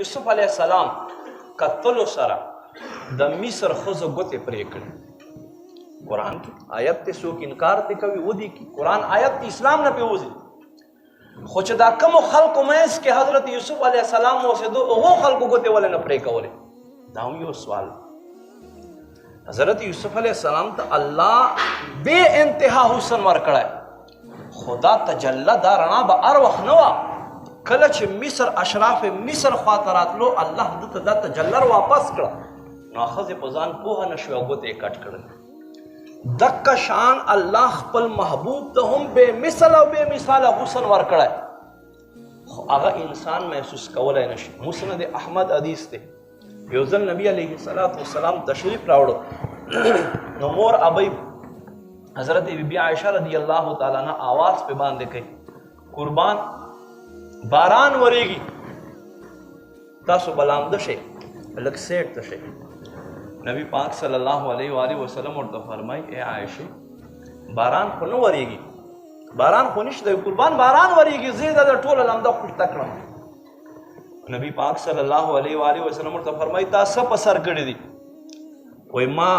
یوسف علیه السلام کتلو سره د مصر ښځو ګوتې پرې کړې. قرآن کې آیت ته څوک انکار ته کوي ودی کی قرآن آیت ته اسلام نه پیوځي. خو چې دا کوم خلکو مېس کې حضرت یوسف علیه السلام اوسېدو هغو خلکو ګوتې ولې نه پرې کولې؟ دا هم یو سوال. حضرت یوسف علیه السلام ته الله بے انتها حسن ورکړی، خدا تجلی دا رڼا به هر وخت نه وه. کله چې مصر اشراف مصر خواته راتلو الله ده ته دا تجلی واپس کړه، نو ښځې په ځان پوهه نه شوې او ګوتې یې کټ کړل. دکه شان الله خپل محبوب ته هم بے مثل او بے مثاله حسن ورکړی، خو هغه انسان محسوس کولی نشي. مسند احمد حدیث دی. یو ځل نبی علیه السلام تشریف راوړو، نو مور ابی حضرت بی عائشہ رضی اللہ تعالیٰ عنہ آواز پہ باندھے کہی قربان باران وریگی تاسو بلامده شئ لږ سیټ ته شئ. نبی پاک صلی الله علیه و آله وسلم ورته فرمایي اے عائشہ باران خو نه وریږي، باران خو نشته قربان، باران وریږي زه د ټوله لمده خوشته کړم. نبی پاک صلی الله علیه و آله وسلم ورته فرمایي تا څه په سر کړي دي؟ وایي ما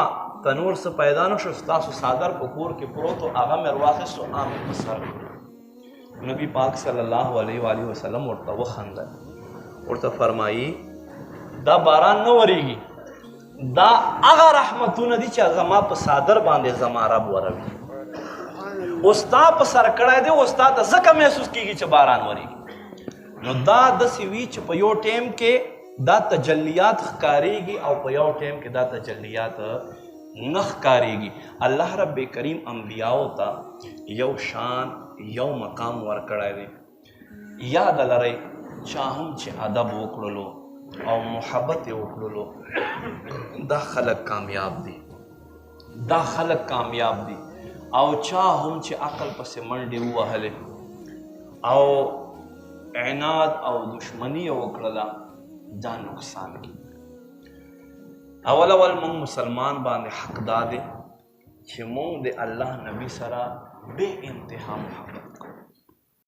تنور څه پیدا نه شو، ستاسو څادر په کور کې پروت و هغه مې راواخیستو هغه مې په سر کړو. نبی پاک صلی الله علیه و آله وسلم ورته وخندل، ورته فرمایي دا باران نه وریږي، دا هغه رحمتونه دي چې زما په څادر باندې زما رب وروي. ستا په سر کړی دی او ستا ته ځکه محسوس کېږي چې باران وریږي. نو دا داسې وي چې په یو ټیم کې دا تجلیات ښکارېږي او په یو ټیم کې دا تجلیات نه ښکارېږي. الله رب کریم انبیاو ته یو شان یو مقام ورکړی دی. یاد لرئ چا هم چې ادب وکړلو او محبت یې وکړلو دا خلک کامیاب دي، دا خلک کامیاب دي. او چا هم چې عقل پسې منډې ووهلې او عناد او دشمنی وکړله دا نقصان کی. اول مونږ مسلمان باندې حق دا دی چې مونږ د الله نبی سره بے انتها محبت